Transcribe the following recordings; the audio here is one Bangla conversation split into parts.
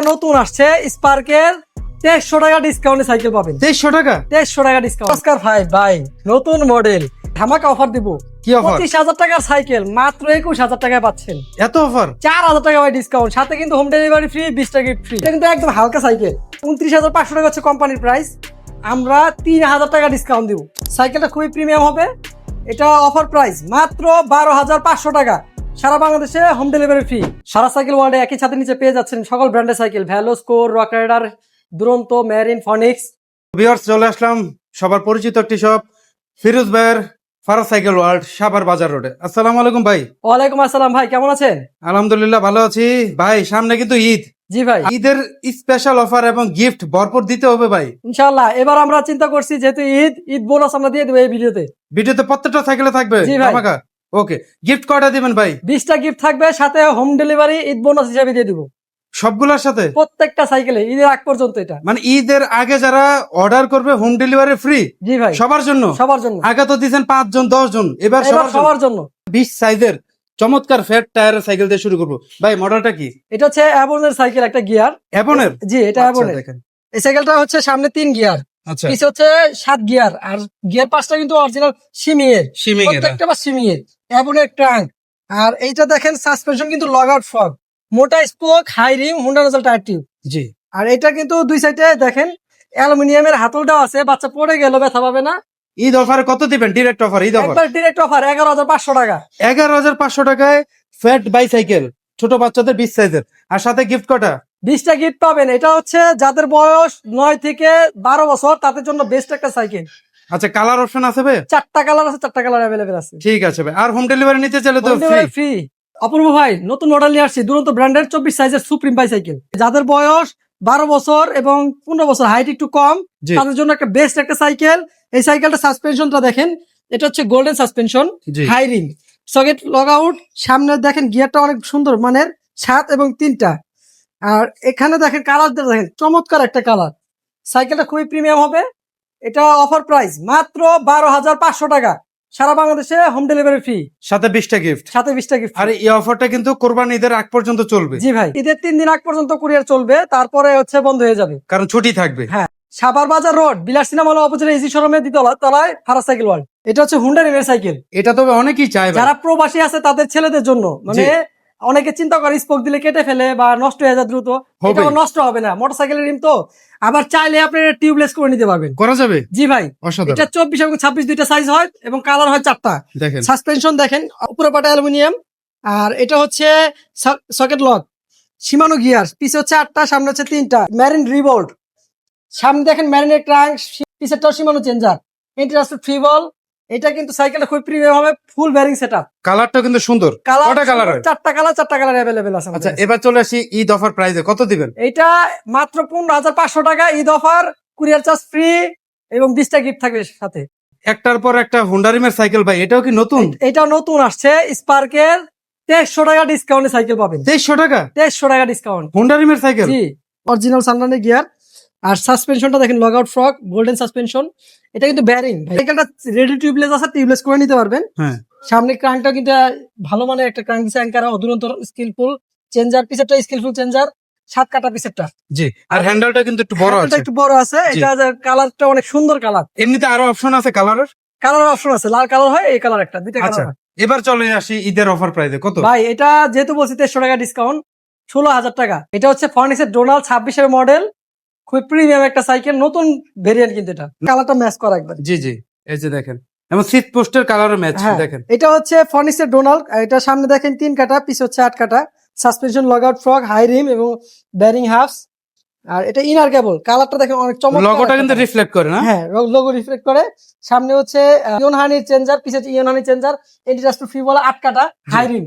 নতুন আসছে স্পার্কের 2300 টাকা ডিসকাউন্টে সাইকেল পাবেন। 2300 টাকা 2300 টাকা ডিসকাউন্ট। অস্কার ভাই নতুন মডেল ধামাকা অফার দিব। কি অফার? 25,000 টাকার সাইকেল মাত্র 21,000 টাকায় পাচ্ছেন। এত অফার? 4,000 টাকা ভাই ডিসকাউন্ট, সাথে কিন্তু হোম ডেলিভারি ফ্রি, 20 টাকা গিফট ফ্রি। এটা কিন্তু একদম হালকা সাইকেল। 29,500 টাকা হচ্ছে কোম্পানির প্রাইস, আমরা 3,000 টাকা ডিসকাউন্ট দিব। সাইকেলটা খুবই প্রিমিয়াম হবে। এটা অফার প্রাইস মাত্র 12,500 টাকা, সারা বাংলাদেশে হোম ডেলিভারি ফ্রি। সারা সাইকেল ওয়ার্ল্ডে একই ছাদের নিচে পেয়ে যাচ্ছেন সকল ব্র্যান্ডের সাইকেল, ভ্যালো, স্কোর, রক রাইডার, দুরন্ত, মেরিন, ফনিক্স। ভিউয়ার্স, চলে আসলাম সবার পরিচিত একটি শপ, ফিরোজ ভাইয়ের ফারাজ সাইকেল ওয়ার্ল্ড, সাভার বাজার রোডে। আসসালামু আলাইকুম ভাই। ওয়ালাইকুম আসসালাম ভাই, কেমন আছেন? আলহামদুলিল্লাহ ভালো আছি ভাই। সামনে কিন্তু ঈদ, জি ভাই, ঈদের স্পেশাল অফার এবং গিফট ভরপুর দিতে হবে ভাই। ইনশাআল্লাহ। এবার আমরা চিন্তা করছি যেহেতু ঈদ বোনাস আমরা দিয়ে দেবো এই ভিডিওতে। ভিডিওতে প্রত্যেকটা সাইকেলে থাকবে জি ভাই। ধামাকা। ওকে, গিফট কয়টা দিবেন ভাই? 20টা গিফট থাকবে, সাথে হোম ডেলিভারি ঈদ বোনাস হিসেবে দিয়ে দিব সবগুলোর সাথে? প্রত্যেকটা সাইকেলে ঈদের আগ পর্যন্ত। এটা মানে ঈদের আগে যারা অর্ডার করবে হোম ডেলিভারি ফ্রি? জি ভাই, সবার জন্য? সবার জন্য। আগে তো দিয়েছেন 5 জন 10 জন, এবার এবার সবার জন্য। 20 সাইজের চমৎকার ফ্যাট টায়ারের সাইকেল দিয়ে শুরু করবো ভাই। মডেলটা কি? এটা হচ্ছে অ্যাবনের সাইকেল, একটা গিয়ার অ্যাবনের? জি, এটা আচ্ছা, অ্যাবনের। দেখেন। এই সাইকেলটা হচ্ছে সামনে 3 গিয়ার, আচ্ছা, পিছে হচ্ছে 7 গিয়ার, আর গিয়ার 5টা কিন্তু অরিজিনাল সিমিয়ের, শিমিং এর? প্রত্যেকটা বা সিমিয়ের। অ্যাবনের ট্রাঙ্ক। আর এইটা দেখেন সাসপেনশন কিন্তু লগ আউট ফগ, মোটা স্পোক, হাই রিম, হুন্ডা নজল টায়ার টিউব। জি। আর এটা কিন্তু দুই সাইডে দেখেন অ্যালুমিনিয়ামের হাতলটাও আছে, বাচ্চা পড়ে গেল ব্যথা পাবে না। ঈদ অফারে কত দিবেন? ডিরেক্ট অফার, ঈদ অফার একবার ডিরেক্ট অফার 11,500 টাকা। 11,500 টাকায় ফ্যাট বাইসাইকেল, ছোট বাচ্চাদের 20 সাইজের, আর সাথে গিফট কটা? 20টা গিফট পাবেন। এটা হচ্ছে যাদের বয়স 9 থেকে 12 বছর তাদের জন্য বেস্ট একটা সাইকেল। আচ্ছা, কালার অপশন আছে ভাই? 4টা কালার আছে, 4টা কালার অ্যাভেলেবেল আছে। ঠিক আছে ভাই। আর হোম ডেলিভারি নিতে চাইলে তো ফ্রি? ফ্রি। অপূর্ব ভাই নতুন মডেল নিয়ে আসছি, দুরন্ত ব্র্যান্ডের 24 সাইজের সুপ্রিম বাইসাইকেল। যাদের বয়স 12 বছর এবং 15 বছর, হাইট একটু কম, জি। তাদের জন্য একটা বেস্ট একটা সাইকেল। এই সাইকেলটা সাসপেনশনটা দেখেন, এটা হচ্ছে গোল্ডেন সাসপেনশন, জি। High rim, socket lock out. সামনে দেখেন গিয়ারটা অনেক সুন্দর মানের, 7 এবং 3টা। আর এখানে দেখেন কালার দেখেন, চমৎকার একটা কালার। সাইকেলটা খুবই প্রিমিয়াম হবে। এটা অফার প্রাইস মাত্র 12,500 টাকা, সারা বাংলাদেশে হোম ডেলিভারি ফ্রি, সাথে 20টা গিফট। সাথে 20টা গিফট। আর এই অফারটা কিন্তু কোরবানি ঈদের আগ পর্যন্ত চলবে? জি ভাই, ঈদের 3 দিন আগ পর্যন্ত কুরিয়ার চলবে, তারপরে হচ্ছে বন্ধ হয়ে যাবে, কারণ ছুটি থাকবে। হ্যাঁ। সাভার বাজার রোড, বিলাস সিনেমা হল অপোজিটে ইজি শোরুমের তলায় ফারাজ সাইকেল ওয়ার্ল্ড। এটা হচ্ছে হুন্ডা রিমের সাইকেল। এটা তবে অনেকেই চায় ভাই। যারা প্রবাসী আছে তাদের ছেলেদের জন্য, মানে অনেকে চিন্তা করে স্পোক দিলে কেটে ফেলে বা নষ্ট হয়ে যায় দ্রুত, এটা নষ্ট হবে না। মোটরসাইকেলের রিম তো, আবার চাইলে আপনি টিউবলেস করে নিতে পারবেন। করা যাবে? জি ভাই, অসাধারণ। এটা 24 এবং 26 দুইটা সাইজ হয় এবং কালার হয় 4টা। দেখেন সাসপেনশন দেখেন, উপরে পাটা অ্যালুমিনিয়াম। আর এটা হচ্ছে সকেট লক, সীমানো গিয়ার, পিছে হচ্ছে 8টা, সামনে হচ্ছে 3টা। মেরিন রিভোল্ট, সামনে দেখেন মেরিনের ট্রাঙ্ক, পিছেরটাও সীমানো চেঞ্জার, ইন্টারেস্ট ফ্রি বল। এটা কিন্তু সাইকেলটা খুব প্রিমিয়াম হবে, ফুল বেয়ারিং সেটআপ। কালারটা কিন্তু সুন্দর। কটা কালার হয়? 4টা কালার অ্যাভেলেবেল আছে। আচ্ছা, এবার চলে আসি ঈদ অফার প্রাইসে কত দিবেন? এটা মাত্র 15,500 টাকা, Eid offer, courier charge free এবং 20টা গিফট থাকবে সাথে। একটার পর একটা হুন্ডা রিমের সাইকেল ভাই, এটাও কি নতুন? এটাও নতুন আসছে, স্পার্কের 2300 টাকা ডিসকাউন্টে সাইকেল পাবেন। 2300 টাকা? 2300 টাকা ডিসকাউন্ট। হুন্ডা রিমের সাইকেল? জি, অরিজিনাল সানরানের গিয়ার। আর সাসপেনশনটা দেখেন lock out fork, golden suspension. এটা কিন্তু বেয়ারিং, সাইকেলটা রেডি টিউবলেস আছে, টিউবলেস করে নিতে পারবেন। হ্যাঁ। সামনে ক্রাঙ্কটা কিন্তু ভালো মানের একটা ক্রাঙ্ক দিছে, অ্যাঙ্কার অদুরন্ত স্কিলফুল চেঞ্জার, পিছেরটা স্কিলফুল চেঞ্জার, 7 কাটা পিছেরটা। জি। আর হ্যান্ডেলটা কিন্তু একটু বড় আছে। একটু বড় আছে। এটা কালারটা অনেক সুন্দর কালার। এমনিতে আরো অপশন আছে কালারের? কালার অপশন আছে, লাল কালার হয়, এই কালার একটা, দুইটা আচ্ছা, কালার। এবার চলে আসি ঈদের অফার প্রাইসে কত ভাই এটা যেহেতু বলছি 2300 টাকা ডিসকাউন্ট, 16,000 টাকা। এটা হচ্ছে ফর্নিক্সের ডোনাল্ড 26 এর মডেল, খুব প্রিমিয়াম একটা সাইকেল, নতুন ভেরিয়েন্ট কিন্তু এটা কালারটা ম্যাচ করা একবার। জি জি, এই যে দেখেন, এবং সিট পোস্টের কালারও ম্যাচ। দেখেন এটা হচ্ছে ফর্নিক্সের ডোনাল্ড। এটা সামনে দেখেন 3 কাটা, পিছে হচ্ছে 8 কাটা। Suspension log out fork, high rim এবং বেয়ারিং হাফস। আর এটা ইনার কেবল, কালারটা দেখেন অনেক চমৎকার। লোগোটা কিন্তু রিফ্লেক্ট করে না? হ্যাঁ, লোগো রিফ্লেক্ট করে। সামনে হচ্ছে ইয়নহানির চেঞ্জার, পিছে হচ্ছে ইয়নহানি চেঞ্জার, ইন্টারেস্ট ফ্রি বলা 8 কাটা, হাই রিম।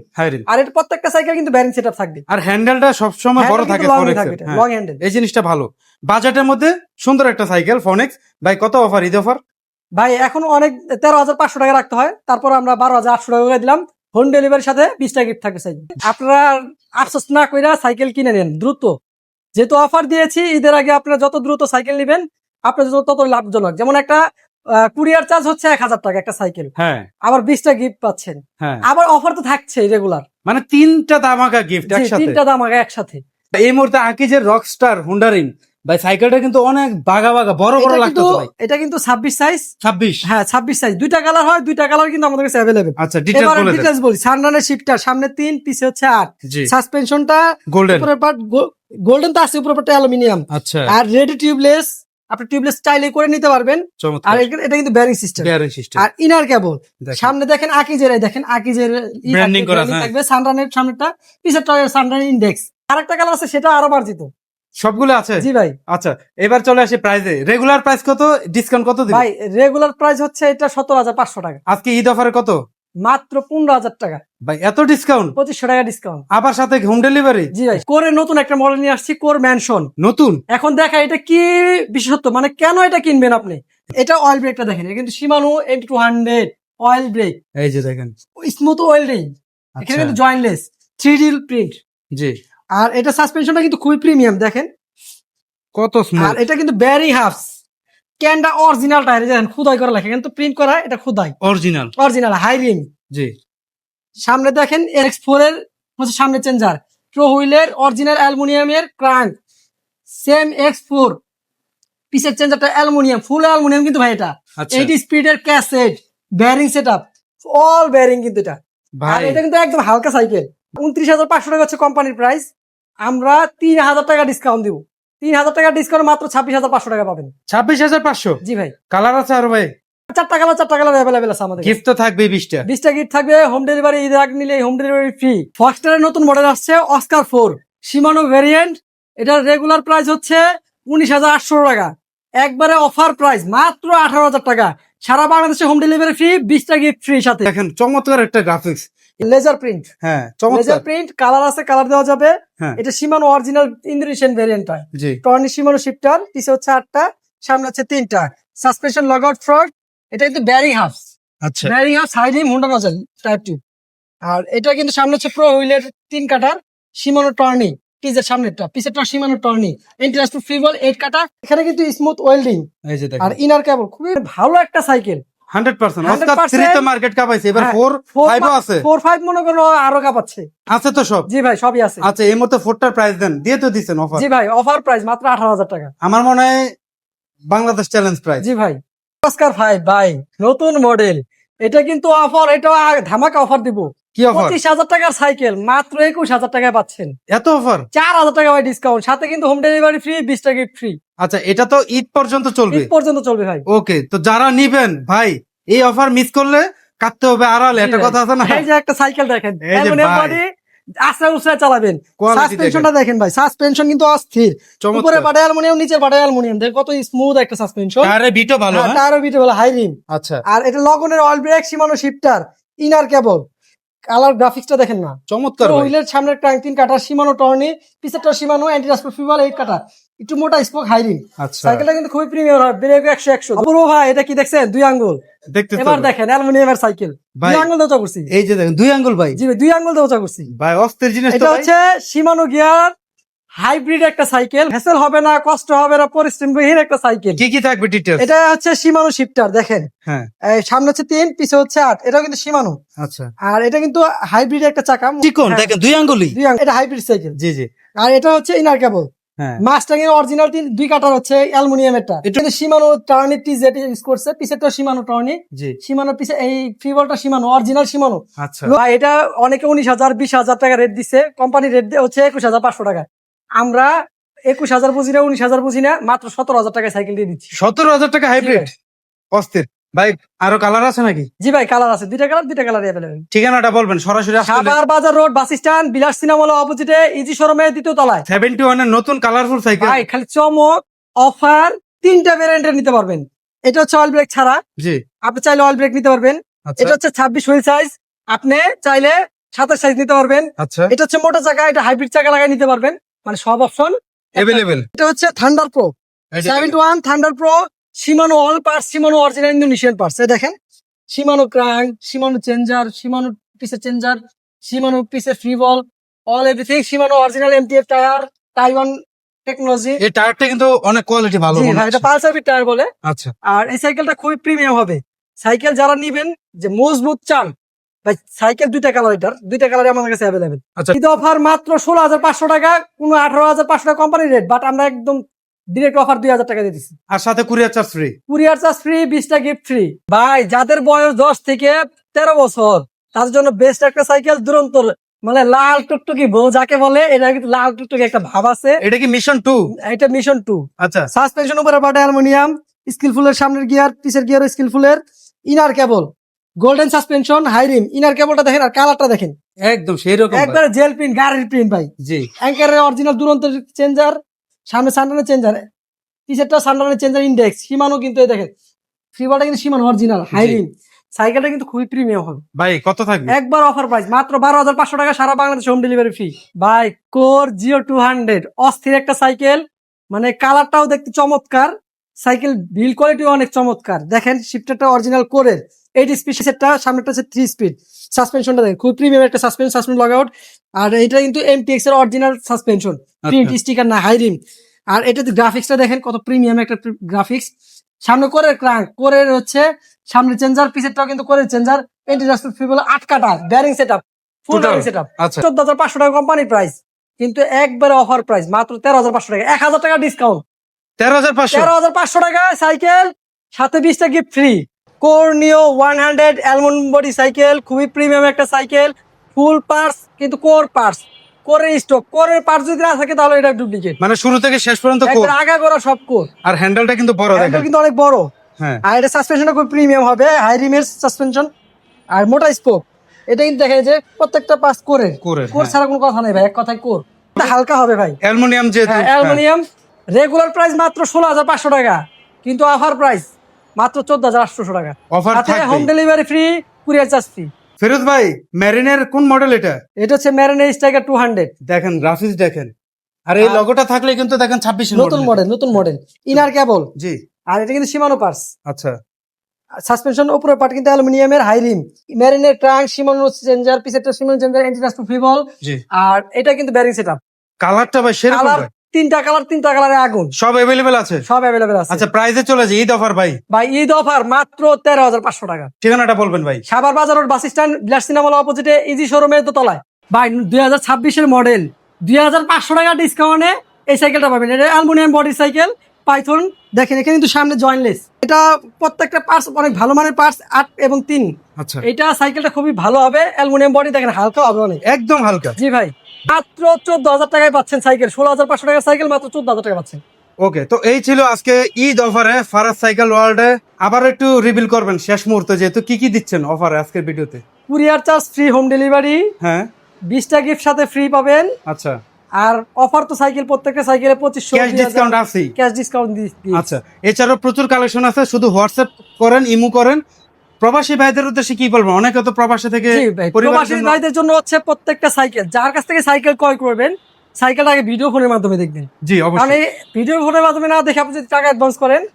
আর এটা প্রত্যেকটা সাইকেল কিন্তু বেয়ারিং সেটআপ থাকবে। আর হ্যান্ডেলটা সবসময় বড় থাকে ফনিক্সের, লং হ্যান্ডেল। এই জিনিসটা ভালো। বাজেটের মধ্যে সুন্দর একটা সাইকেল ফনিক্স ভাই। কত অফার, ঈদ অফার? ভাই এখন অনেক 13,500 টাকা রাখতে হয়, তারপর আমরা 12,800 টাকা করে দিলাম। হোম ডেলিভারির সাথে 20টা গিফট থাকবে সাইকেল। আপনারা আফসোস না কইরা সাইকেল কিনে নেন দ্রুত, যেহেতু অফার দিয়েছি। ঈদের আগে আপনারা যত দ্রুত সাইকেল নেবেন আপনার জন্য তত লাভজনক। যেমন একটা কুরিয়ার চার্জ হচ্ছে 1,000 টাকা একটা সাইকেল, হ্যাঁ, আবার 20টা গিফট পাচ্ছেন, হ্যাঁ, আবার অফার তো থাকছে রেগুলার, মানে 3টা ধামাকা গিফট একসাথে। 3টা দাম আগে একসাথে। এই মুহূর্তে আকিজের রকস্টার হুন্ডারিং ভাই সাইকেলটা কিন্তু অনেক বাগা বাগা বড় বড় লাগতেছে ভাই। এটা কিন্তু 26 সাইজ। 26। হ্যাঁ 26 সাইজ, দুইটা কালার হয়, দুইটা কালার কিন্তু আমাদের কাছে অ্যাভেলেবেল। আচ্ছা ডিটেইলস এবার বলে দেন। ডিটেইলস বলি। সানরানের শিফটার সামনে 3, পিছে হচ্ছে 8। জি সাসপেনশনটা গোল্ডেন। উপরের পার্ট গোল্ডেন তো আছে, উপরের পার্টটা অ্যালুমিনিয়াম। আচ্ছা আর রেডি টিউবলেস, আপনি টিউবলেস চাইলে করে নিতে পারবেন। আর চমৎকার এটা কিন্তু ব্যারিং সিস্টেম। Bearing system. আর ইনার কেবল দেখেন। সামনে দেখেন আকিজের, এই দেখেন আকিজের Branding করা, হ্যাঁ। থাকবে। সানরানের সামনেটা, পিছেরটা সানরান ইনডেক্স। আরেকটা কালার আছে, সেটা আরো মার্জিত। সবগুলো আছে। জি ভাই। আচ্ছা এবার চলে আসি প্রাইসে। রেগুলার প্রাইস কত, ডিসকাউন্ট কত দিবেন? ভাই রেগুলার প্রাইস হচ্ছে এটা 17,500 টাকা, আজকে ঈদ অফারে কত? মাত্র 15,000 টাকা, ভাই এত ডিসকাউন্ট, 2500 টাকা ডিসকাউন্ট। আবার সাথে হোম ডেলিভারি। জি ভাই, কোরে নতুন একটা মডেল নিয়ে আসছি, কোর ম্যানশন নতুন এখন দেখা এটা কি বিশেষত্ব, মানে কেন এটা কিনবেন আপনি। এটা অয়েল ব্রেকটা দেখেন, এটা কিন্তু শিমানো MT200 অয়েল ব্রেক, এই যে দেখেন। স্মুথ ওয়েল্ডিং, এখানে আচ্ছা কিন্তু জয়েন্টলেস 3D প্রিন্ট। জি আর এটা সাসপেনশনটা কিন্তু খুবই প্রিমিয়াম দেখেন। কত আর স্মুথ। এটা কিন্তু ব্যারি হাফস ক্যান্ডা অরিজিনাল টায়ার, দেখেন খুদাই করা লেখা, কিন্তু প্রিন্ট করা, এটা খুদাই অরিজিনাল হাই রিম। জি সামনে দেখেন X4 এর হচ্ছে সামনে চেঞ্জার, প্রো হুইলের অরিজিনাল অ্যালুমিনিয়ামের ক্রাঙ্ক, সেম X4। পিসের চেঞ্জারটা অ্যালুমিনিয়াম, ফুল অ্যালুমিনিয়াম কিন্তু ভাই। এটা আচ্ছা 80 স্পিডের cassette, bearing setup, all bearing কিন্তু এটা। আর ভাই এটা কিন্তু একদম হালকা সাইকেল। 29,500 টাকা হচ্ছে কোম্পানির প্রাইস, আমরা 3,000 টাকা ডিসকাউন্ট দিব। 3,000 টাকা ডিসকাউন্ট মাত্র 26,500 টাকা পাবেন। 26,500। জি ভাই। কালার আছে আর ভাই? 4টা কালার অ্যাভেলেবেল আছে আমাদের। গিফট তো থাকবে 20টা। 20টা গিফট থাকবে, হোম ডেলিভারি, ঈদের আগে নিলে হোম ডেলিভারি ফ্রি। ফক্সটারের নতুন মডেল আসছে অস্কার 4 শিমানো ভ্যারিয়েন্ট। এটার রেগুলার প্রাইস হচ্ছে 19,800 টাকা, একবারে অফার প্রাইস মাত্র 18,000 টাকা। সারা বাংলাদেশে হোম ডেলিভারি ফ্রি, 20টা গিফট ফ্রি সাথে। দেখেন চমৎকার একটা গ্রাফিক্স। লেজার প্রিন্ট, হ্যাঁ লেজার চমৎকার। প্রিন্ট, কালার আছে, কালার দেওয়া যাবে। হ্যাঁ এটা শিমানো অরিজিনাল ইন্দোনেশিয়ান ভ্যারিয়েন্টটা। জি টর্নি শিমানো শিফটার, পিছে হচ্ছে 8টা, সামনে হচ্ছে 3টা। সাসপেনশন লগ আউট ফ্রন্ট, এটা কিন্তু ব্যারিং হাফস, আচ্ছা ব্যারিং হাফস হাই রিম হুন্ডা নজেল টাইপ 2। আর এটা কিন্তু সামনে হচ্ছে প্রো হুইলের 3 কাটার শিমানো টর্নি, টিজের সামনেরটা, পিছেরটা শিমানো টর্নি, এন্টিরাস্ট ফ্রিবল 8 কাটা। এখানে কিন্তু স্মুথ ওয়েল্ডিং এই যে আর দেখেন ইনার কেবল, খুবই ভালো একটা সাইকেল। 100%। 100% অস্কার 3 তো মার্কেট কাপাইছে, এবার হ্যাঁ, 4 5 ও আছে। 4-5 মনে করো আরো কাপাচ্ছে। আছে তো সব। জি ভাই, সবই আছে। আচ্ছা এই মতো 4টার প্রাইস দেন, দিয়ে তো দিছেন অফার। জি ভাই, অফার প্রাইস মাত্র 18,000 টাকা। আমার মনে হয় বাংলাদেশ চ্যালেঞ্জ প্রাইস। জি ভাই, অস্কার 5 ভাই নতুন মডেল, এটা কিন্তু অফার, এটা ধামাকা অফার দিব। কি অফার? 25,000 টাকার সাইকেল মাত্র 21,000 টাকায় পাচ্ছেন। এত অফার? 4,000 টাকা ভাই ডিসকাউন্ট, সাথে কিন্তু হোম ডেলিভারি ফ্রি, 20টা গিফট ফ্রি। আচ্ছা এটা তো ঈদ পর্যন্ত চলবে। ঈদ পর্যন্ত চলবে ভাই। ওকে, তো যারা নিবেন ভাই এই অফার মিস করলে কাটতে হবে আড়ালে, একটা কথা আছে না? এই যে একটা সাইকেল দেখেন, এই যে এমন ভাই। বডি আস্তে উস্তে চালাবেন। Quality সাসপেনশনটা দেখেন ভাই, সাসপেনশন কিন্তু অস্থির। চমৎকার। উপরে বাটে অ্যালুমিনিয়াম, নিচের বাটে অ্যালুমিনিয়াম, দেখেন কত স্মুথ একটা সাসপেনশন। টায়ারে বিটও ভালো। হ্যাঁ টায়ারও বিটে ভালো, হাই রিম। আচ্ছা আর এটা লগনের oil brake, Shimano shifter, inner cable, colour গ্রাফিক্সটা দেখেন না। চমৎকার ভাই। হুইলের সামনের ট্যাঙ্ক 3 কাটা, শিমানো টর্নি, পিছেরটা শিমানো অ্যান্টিরাস্ট ফিবল 8 কাটা, একটু মোটা স্পোক, হাই রিম। আচ্ছা সাইকেলটা কিন্তু খুবই প্রিমিয়াম হয়, ব্রেক 100 অপূর্ব ভাই। এটা কি দেখছেন, 2 আঙ্গুল। দেখতে এবার দেখেন অ্যালুমিনিয়ামের সাইকেল, ভাই। 2 আঙ্গুল দেওয়া করছি। এই যে দেখেন 2 আঙ্গুল ভাই। জি ভাই, 2 আঙ্গুল দেওয়া করছি ভাই অস্থির জিনিস তো এটা ভাই। হচ্ছে শিমানো গিয়ার হাইব্রিড একটা সাইকেল, হ্যাসেল হবে না, কষ্ট হবে না, পরিশ্রমহীন একটা সাইকেল। কি কি থাকবে ডিটেইলস? এটা হচ্ছে শিমানো শিফটার দেখেন, হ্যাঁ এই সামনে হচ্ছে 3, পিছে হচ্ছে 8, এটাও কিন্তু শিমানো। আচ্ছা আর এটা কিন্তু হাইব্রিড একটা চাকা, চিকন হ্যাঁ, দেখেন 2 আঙ্গুলই। 2 আঙ্গুল, এটা হাইব্রিড সাইকেল। জি জি আর এটা হচ্ছে ইনার কেবল, হ্যাঁ মাস্টাং এর অরিজিনাল 2 কাটার হচ্ছে অ্যালুমিনিয়ামেরটা। এটা কিন্তু শিমানো টার্নি টিজেট ইউজ করছে, পিছেরটা শিমানো টর্নি, জি শিমানো পিছে এই ফ্রিবলটা শিমানো অরিজিনাল শিমানো। আচ্ছা ভাই এটা অনেকে 19,000 20,000 টাকা রেট দিচ্ছে, কোম্পানি রেট হচ্ছে 21,500 টাকা। আমরা 21,000 বুঝি না, 19,000 বুঝি না, মাত্র 17,000 টাকায় সাইকেল দিয়ে দিচ্ছি। 17,000 টাকা হাইব্রিড, অস্থির ভাই। আরো কালার আছে নাকি? জি ভাই, কালার আছে, 2টা কালার অ্যাভেলেবেল। ঠিকানাটা বলবেন সরাসরি আসলে। সাভার বাজার রোড, বাস স্ট্যান্ড, বিলাস সিনেমা হল অপোজিটে, ইজি শোরুমের 2য় তলায়। 71 এর নতুন কালারফুল সাইকেল ভাই খালি চমক অফার, 3টা ভ্যারিয়েন্টের নিতে পারবেন। এটা হচ্ছে অয়েল ব্রেক ছাড়া, জি আপনি চাইলে অয়েল ব্রেক নিতে পারবেন। আচ্ছা এটা হচ্ছে 26 হুইল সাইজ, আপনি চাইলে 27 সাইজ নিতে পারবেন। আচ্ছা এটা হচ্ছে মোটা চাকা, এটা হাইব্রিড চাকা লাগাই নিতে পারবেন, মানে সব অপশন अवेलेबल। এটা হচ্ছে thunder pro 71 thunder pro, শিমানো all parts, শিমানো original Indonesian parts. এই দেখেন শিমানো ক্রাঙ্ক, শিমানো চেঞ্জার, শিমানো পিসের চেঞ্জার, শিমানো পিসের free ball, all everything Shimano original MTF tyre, Taiwan technology. এই টায়ারটা কিন্তু অনেক কোয়ালিটি ভালো জি মনে ভাই, এটা হচ্ছে। পালসার টায়ার বলে। আচ্ছা আর এই সাইকেলটা খুবই প্রিমিয়াম হবে। সাইকেল যারা নিবেন, যে মজবুত চান, ভাই সাইকেল দুইটা কালার, এটার দুইটা কালার আমাদের কাছে অ্যাভেলেবেল। আচ্ছা। ঈদ অফার মাত্র 16,500 টাকা, কোনো 18,500 টাকা কোম্পানি রেট, বাট আমরা একদম ডিরেক্ট অফার 2,000 টাকা দিয়ে দিচ্ছি। আর সাথে courier charge free. Courier charge free, 20টা গিফট ফ্রি। ভাই যাদের বয়স 10 থেকে 13 বছর তাদের জন্য বেস্ট একটা সাইকেল, দুরন্তর, মানে লাল টুকটুকি বউ যাকে বলে, এটা কিন্তু লাল টুকটুকি একটা ভাব আছে। এটা কি মিশন 2? এটা মিশন 2। আচ্ছা, সাসপেনশন উপরে পাটে অ্যালুমিনিয়াম, স্কিলফুলের সামনের গিয়ার, পিছের গিয়ার স্কিলফুলের, inner cable golden suspension, high rim, inner কেবলটা দেখেন আর কালারটা দেখেন, একদম সেই রকম ভাই। একবারে জেল প্রিন্ট, গাড়ির প্রিন্ট ভাই। জি, অ্যাঙ্কারের অরিজিনাল দুরন্ত চেঞ্জার, সামনে সানরানের চেঞ্জার, পিছেরটা সানরানের চেঞ্জার ইন্ডেক্স, সীমানো কিন্তু এই দেখেন ফ্রিবারটা কিন্তু সীমানো অরিজিনাল হাই রিম। সাইকেলটা কিন্তু খুবই প্রিমিয়াম হবে ভাই কত থাকবে? একবার অফার প্রাইস মাত্র 12,500 টাকা, সারা বাংলাদেশ হোম ডেলিভারি ফ্রি। ভাই কোর জিও 200 অস্থির একটা সাইকেল, মানে কালারটাও দেখতে চমৎকার, সাইকেল বিল্ড কোয়ালিটিও অনেক চমৎকার। দেখেন শিফটারটা অরিজিনাল কোরের, 8 স্পিড সেটটা, সামনেটা হচ্ছে 3 স্পিড। সাসপেনশনটা দেখেন খুব প্রিমিয়াম একটা সাসপেনশন লগ আউট। আর এটা কিন্তু এমটিএক্স এর অরিজিনাল সাসপেনশন, প্রিন্ট স্টিকার না, হাই রিম। আর এটাতে গ্রাফিক্সটা দেখেন কত প্রিমিয়াম একটা গ্রাফিক্স। সামনে কোরের ক্রাঙ্ক, কোরের হচ্ছে সামনে চেঞ্জার, পিছেরটাও কিন্তু কোরের চেঞ্জার, এন্টিডাস্ট্রিল 8 কাটা ব্যারিং সেটআপ, ফুল Total? Bearing setup. আচ্ছা। 14,500 টাকা কোম্পানি প্রাইস, কিন্তু একবারে অফার প্রাইস মাত্র 13,500 টাকা, 1,000 টাকা ডিসকাউন্ট। 13,500। 13,500 টাকা সাইকেল, সাথে 20টা গিফট ফ্রি। কোরনিও 100 অ্যালমন্ড বডি সাইকেল, খুবই প্রিমিয়াম একটা সাইকেল, ফুল পার্টস কিন্তু কোর পার্টস, কোরের স্টক, কোরের পার্টস যদি না থাকে তাহলে এটা ডুপ্লিকেট, মানে শুরু থেকে শেষ পর্যন্ত কোর। একবার আগা করা সব কোর, আর হ্যান্ডেলটা কিন্তু বড় হ্যান্ডেল দেখেন। কিন্তু অনেক বড়। হ্যাঁ, আর এটা সাসপেনশনটা খুব প্রিমিয়াম হবে, হাই রিমের সাসপেনশন আর মোটা স্পোক। এটা কিন্তু দেখেন যে প্রত্যেকটা পাস কোরের, কোরের, কোর হ্যাঁ। ছাড়া কোনো কথা নেই ভাই, এক কথায় কোর। এটা হালকা হবে ভাই, অ্যালুমিনিয়াম যেহেতু। হ্যাঁ হ্যাঁ। অ্যালুমিনিয়াম। রেগুলার প্রাইস মাত্র 16,500 টাকা, কিন্তু অফার প্রাইস মাত্র 14,800 টাকা। Offer সাথে থাকবেই। Home delivery free, courier charge free. Firoz ভাই, মেরিনের কোন মডেল এটা? এটা হচ্ছে ম্যারিনে স্ট্রাইকার 200, দেখেন গ্রাফিক্স দেখেন, আর এই আর- লগোটা থাকলে কিন্তু দেখেন 26 নতুন মডেল, ইনার কেবল। জি, আর এটা কিন্তু সীমানো পার্স। আচ্ছা। সাসপেনশন উপরের পার্ট কিন্তু অ্যালুমিনিয়ামের, high rim, ম্যারিনের trunk, সীমানো changer, পিছেরটা সীমানো changer, এন্টিডাস্ট্রিল feeble. জি, আর এটা কিন্তু ব্যারিং সেটআপ। কালারটা ভাই সেরকম কালার ভাই। তিনটা কালারে আগুন, সব अवेलेबल আছে। সব অ্যাভেলেবেল আছে। আচ্ছা, প্রাইসে চলে যায় ঈদ অফার ভাই। ভাই ঈদ অফার মাত্র 13,500 টাকা। ঠিকানাটা বলবেন ভাই। সাভার বাজার রোড, বাস স্ট্যান্ড, বিলাস সিনেমা হল অপোজিটে, ইজি শোরুমের দোতলায়। ভাই 2026 মডেল, 2,500 টাকা ডিসকাউন্টে এই সাইকেলটা পাবেন। এটা অ্যালুমিনিয়াম বডি সাইকেল, পাইথন। দেখেন এখানে কিন্তু সামনে জয়েন্টলেস, এটা প্রত্যেকটা পার্টস অনেক ভালো মানের পার্টস, 8 এবং 3। আচ্ছা, এটা সাইকেলটা খুবই ভালো হবে, অ্যালুমিনিয়াম বডি, দেখেন হালকা হবে অনেক। একদম হালকা। জি ভাই, মাত্র 14,000 টাকায় পাচ্ছেন সাইকেল। 16,500 টাকার সাইকেল মাত্র 14,000 টাকা পাচ্ছেন। ওকে, তো এই ছিল আজকে ঈদ অফারে ফারাজ সাইকেল ওয়ার্ল্ডে। আবার একটু রিভিল করবেন শেষ মুহূর্তে, যেহেতু কি কি দিচ্ছেন অফারে আজকের ভিডিওতে? Courier charge free, home delivery, হ্যাঁ, 20টা গিফট সাথে ফ্রি পাবেন। আচ্ছা। আর অফার তো সাইকেল, প্রত্যেকটা সাইকেলে 2500 ক্যাশ ডিসকাউন্ট আছেই। ক্যাশ ডিসকাউন্ট দিচ্ছি। আচ্ছা, এছাড়াও প্রচুর কালেকশন আছে, শুধু হোয়াটসঅ্যাপ করেন, ইমো করেন। প্রবাসী ভাইদের উদ্দেশ্যে কি বলবেন? অনেকে তো প্রবাসী থেকে জি ভাই, পরিবারের প্রবাসী জন্য- ভাইদের জন্য হচ্ছে প্রত্যেকটা সাইকেল, যার কাছ থেকে সাইকেল ক্রয় করবেন, সাইকেলটা আগে ভিডিও ফোনের মাধ্যমে দেখবেন। জি, কারণ অবশ্যই। এই ভিডিও ফোনের মাধ্যমে না দেখে আপনি যদি টাকা অ্যাডভান্স করেন,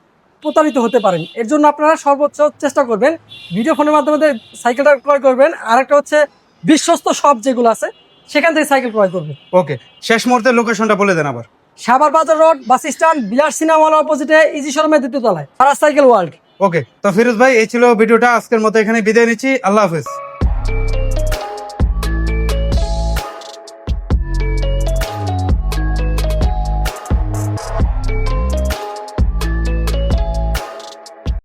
প্রতারিত হতে পারেন। এর জন্য আপনারা সর্বোচ্চ চেষ্টা করবেন ভিডিও ফোনের মাধ্যমে সাইকেলটা ক্রয় করবেন। আর একটা হচ্ছে বিশ্বস্ত শপ যেগুলো আছে, সেখান থেকে সাইকেল ক্রয় করবেন। ওকে, শেষ মুহূর্তে লোকেশনটা বলে দেন আবার। সাভার বাজার রোড, বাস স্ট্যান্ড, বিলাস সিনেমা হল অপোজিটে, ইজি শোরুমের দ্বিতীয় তলায়, ফারাজ সাইকেল ওয়ার্ল্ড। ওকে, তো ফিরোজ ভাই, এই ছিল ভিডিওটা। আজকের মতো এখানে বিদায় নিচ্ছি। আল্লাহ হাফেজ।